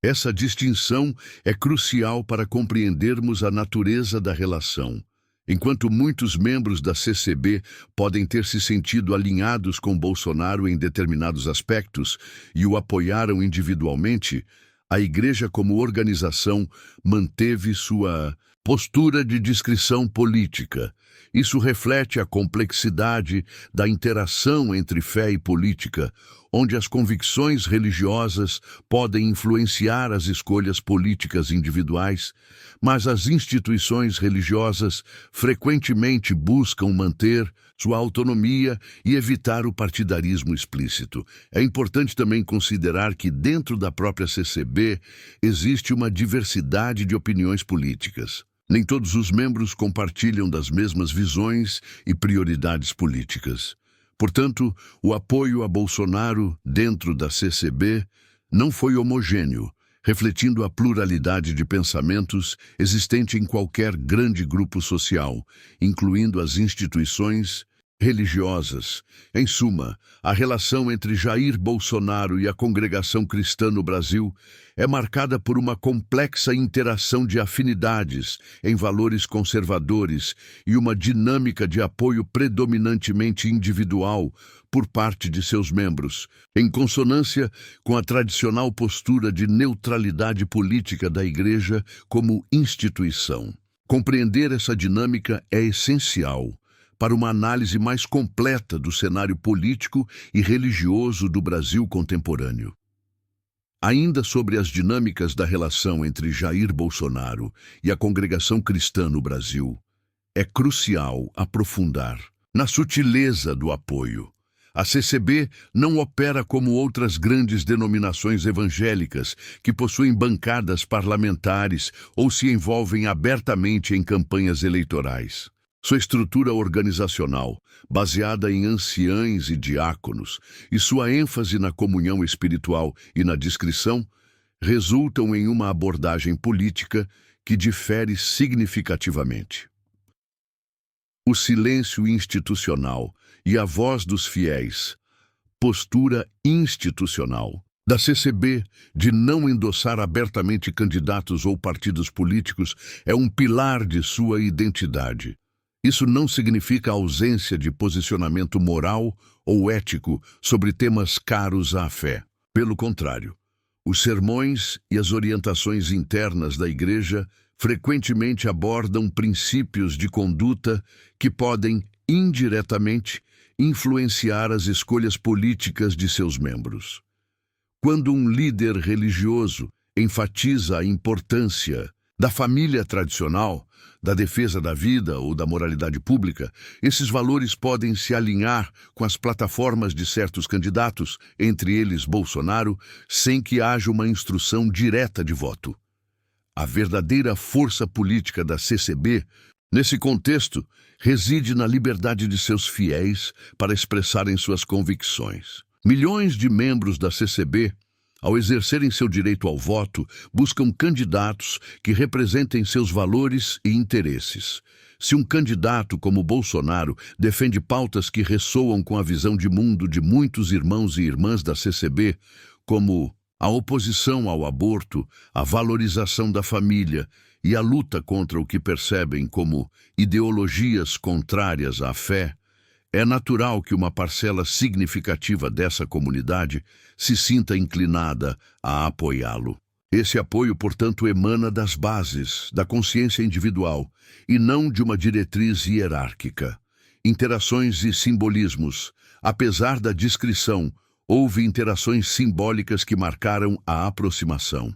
Essa distinção é crucial para compreendermos a natureza da relação. Enquanto muitos membros da CCB podem ter se sentido alinhados com Bolsonaro em determinados aspectos e o apoiaram individualmente, a Igreja como organização manteve sua postura de discrição política. Isso reflete a complexidade da interação entre fé e política, onde as convicções religiosas podem influenciar as escolhas políticas individuais, mas as instituições religiosas frequentemente buscam manter sua autonomia e evitar o partidarismo explícito. É importante também considerar que dentro da própria CCB existe uma diversidade de opiniões políticas. Nem todos os membros compartilham das mesmas visões e prioridades políticas. Portanto, o apoio a Bolsonaro dentro da CCB não foi homogêneo, refletindo a pluralidade de pensamentos existente em qualquer grande grupo social, incluindo as instituições religiosas. Em suma, a relação entre Jair Bolsonaro e a congregação cristã no Brasil é marcada por uma complexa interação de afinidades em valores conservadores e uma dinâmica de apoio predominantemente individual por parte de seus membros, em consonância com a tradicional postura de neutralidade política da Igreja como instituição. Compreender essa dinâmica é essencial para uma análise mais completa do cenário político e religioso do Brasil contemporâneo. Ainda sobre as dinâmicas da relação entre Jair Bolsonaro e a congregação cristã no Brasil, é crucial aprofundar na sutileza do apoio. A CCB não opera como outras grandes denominações evangélicas que possuem bancadas parlamentares ou se envolvem abertamente em campanhas eleitorais. Sua estrutura organizacional, baseada em anciães e diáconos, e sua ênfase na comunhão espiritual e na discrição, resultam em uma abordagem política que difere significativamente. O silêncio institucional e a voz dos fiéis, postura institucional da CCB de não endossar abertamente candidatos ou partidos políticos é um pilar de sua identidade. Isso não significa ausência de posicionamento moral ou ético sobre temas caros à fé. Pelo contrário, os sermões e as orientações internas da Igreja frequentemente abordam princípios de conduta que podem, indiretamente, influenciar as escolhas políticas de seus membros. Quando um líder religioso enfatiza a importância da família tradicional, da defesa da vida ou da moralidade pública, esses valores podem se alinhar com as plataformas de certos candidatos, entre eles Bolsonaro, sem que haja uma instrução direta de voto. A verdadeira força política da CCB, nesse contexto, reside na liberdade de seus fiéis para expressarem suas convicções. Milhões de membros da CCB, ao exercerem seu direito ao voto, buscam candidatos que representem seus valores e interesses. Se um candidato como Bolsonaro defende pautas que ressoam com a visão de mundo de muitos irmãos e irmãs da CCB, como a oposição ao aborto, a valorização da família e a luta contra o que percebem como ideologias contrárias à fé, é natural que uma parcela significativa dessa comunidade se sinta inclinada a apoiá-lo. Esse apoio, portanto, emana das bases da consciência individual e não de uma diretriz hierárquica. Interações e simbolismos. Apesar da discrição, houve interações simbólicas que marcaram a aproximação.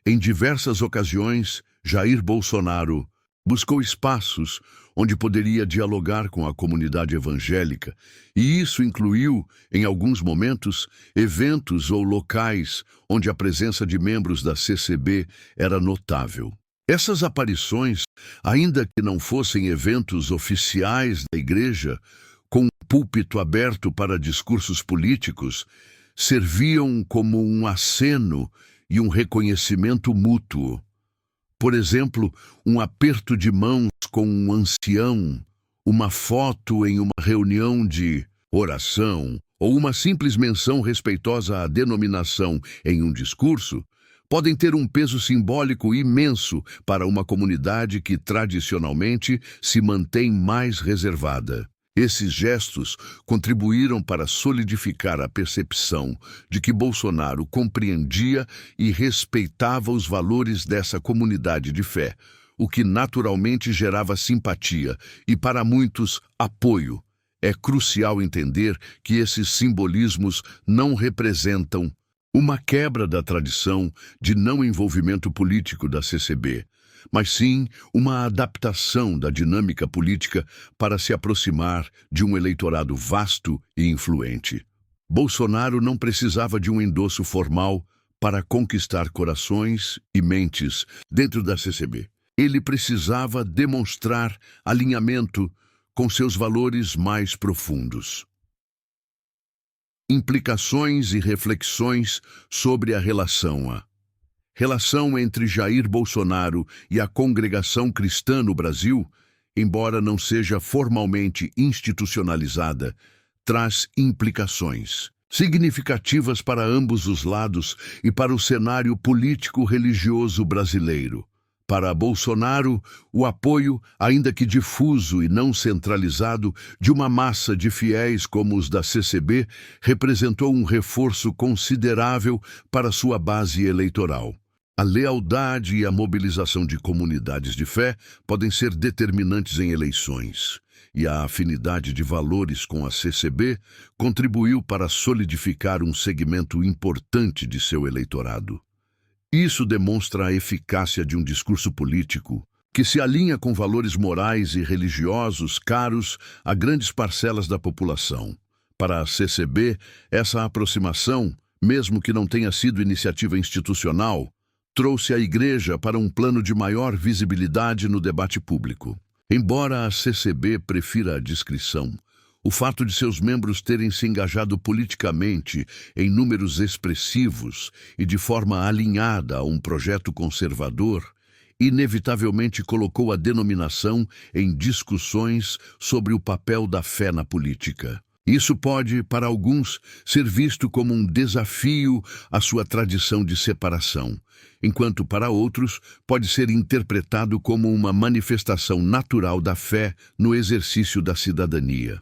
Em diversas ocasiões, Jair Bolsonaro buscou espaços onde poderia dialogar com a comunidade evangélica, e isso incluiu, em alguns momentos, eventos ou locais onde a presença de membros da CCB era notável. Essas aparições, ainda que não fossem eventos oficiais da Igreja, com um púlpito aberto para discursos políticos, serviam como um aceno e um reconhecimento mútuo. Por exemplo, um aperto de mãos com um ancião, uma foto em uma reunião de oração ou uma simples menção respeitosa à denominação em um discurso podem ter um peso simbólico imenso para uma comunidade que tradicionalmente se mantém mais reservada. Esses gestos contribuíram para solidificar a percepção de que Bolsonaro compreendia e respeitava os valores dessa comunidade de fé, o que naturalmente gerava simpatia e, para muitos, apoio. É crucial entender que esses simbolismos não representam uma quebra da tradição de não envolvimento político da CCB, mas sim uma adaptação da dinâmica política para se aproximar de um eleitorado vasto e influente. Bolsonaro não precisava de um endosso formal para conquistar corações e mentes dentro da CCB. Ele precisava demonstrar alinhamento com seus valores mais profundos. Implicações e reflexões sobre a relação entre Jair Bolsonaro e a congregação cristã no Brasil, embora não seja formalmente institucionalizada, traz implicações significativas para ambos os lados e para o cenário político-religioso brasileiro. Para Bolsonaro, o apoio, ainda que difuso e não centralizado, de uma massa de fiéis como os da CCB, representou um reforço considerável para sua base eleitoral. A lealdade e a mobilização de comunidades de fé podem ser determinantes em eleições, e a afinidade de valores com a CCB contribuiu para solidificar um segmento importante de seu eleitorado. Isso demonstra a eficácia de um discurso político que se alinha com valores morais e religiosos caros a grandes parcelas da população. Para a CCB, essa aproximação, mesmo que não tenha sido iniciativa institucional, trouxe a Igreja para um plano de maior visibilidade no debate público. Embora a CCB prefira a discrição, o fato de seus membros terem se engajado politicamente em números expressivos e de forma alinhada a um projeto conservador, inevitavelmente colocou a denominação em discussões sobre o papel da fé na política. Isso pode, para alguns, ser visto como um desafio à sua tradição de separação, enquanto para outros pode ser interpretado como uma manifestação natural da fé no exercício da cidadania.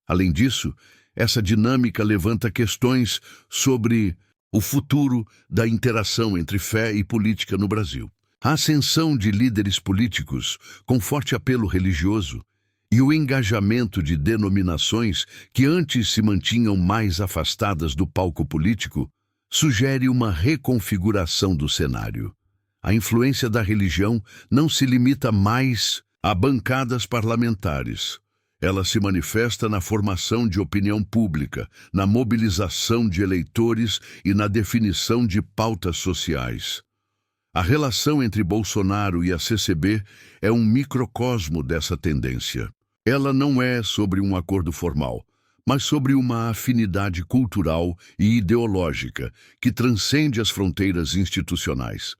Além disso, essa dinâmica levanta questões sobre o futuro da interação entre fé e política no Brasil. A ascensão de líderes políticos com forte apelo religioso e o engajamento de denominações que antes se mantinham mais afastadas do palco político sugere uma reconfiguração do cenário. A influência da religião não se limita mais a bancadas parlamentares. Ela se manifesta na formação de opinião pública, na mobilização de eleitores e na definição de pautas sociais. A relação entre Bolsonaro e a CCB é um microcosmo dessa tendência. Ela não é sobre um acordo formal, mas sobre uma afinidade cultural e ideológica que transcende as fronteiras institucionais.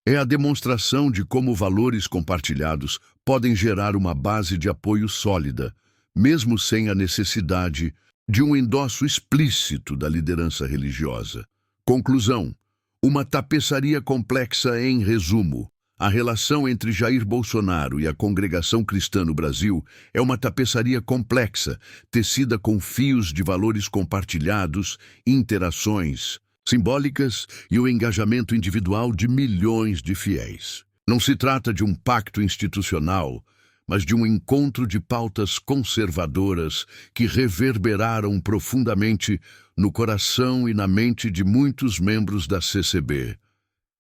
É a demonstração de como valores compartilhados podem gerar uma base de apoio sólida, mesmo sem a necessidade de um endosso explícito da liderança religiosa. Conclusão: uma tapeçaria complexa em resumo. A relação entre Jair Bolsonaro e a congregação cristã no Brasil é uma tapeçaria complexa, tecida com fios de valores compartilhados, interações simbólicas e o engajamento individual de milhões de fiéis. Não se trata de um pacto institucional, mas de um encontro de pautas conservadoras que reverberaram profundamente no coração e na mente de muitos membros da CCB.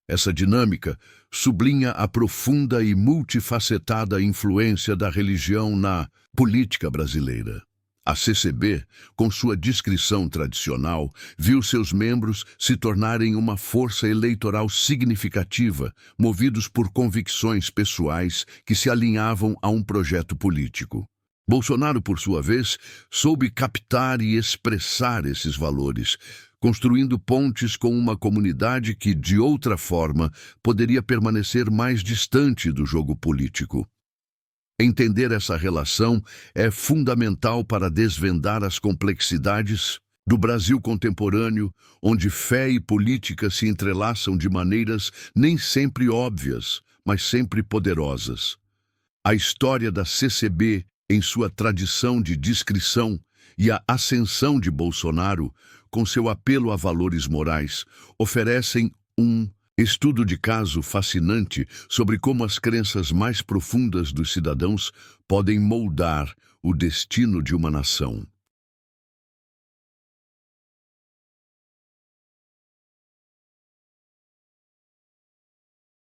Essa dinâmica sublinha a profunda e multifacetada influência da religião na política brasileira. A CCB, com sua discrição tradicional, viu seus membros se tornarem uma força eleitoral significativa, movidos por convicções pessoais que se alinhavam a um projeto político. Bolsonaro, por sua vez, soube captar e expressar esses valores, construindo pontes com uma comunidade que, de outra forma, poderia permanecer mais distante do jogo político. Entender essa relação é fundamental para desvendar as complexidades Do Brasil contemporâneo, onde fé e política se entrelaçam de maneiras nem sempre óbvias, mas sempre poderosas. A história da CCB, em sua tradição de discrição, e a ascensão de Bolsonaro, com seu apelo a valores morais, oferecem um estudo de caso fascinante sobre como as crenças mais profundas dos cidadãos podem moldar o destino de uma nação.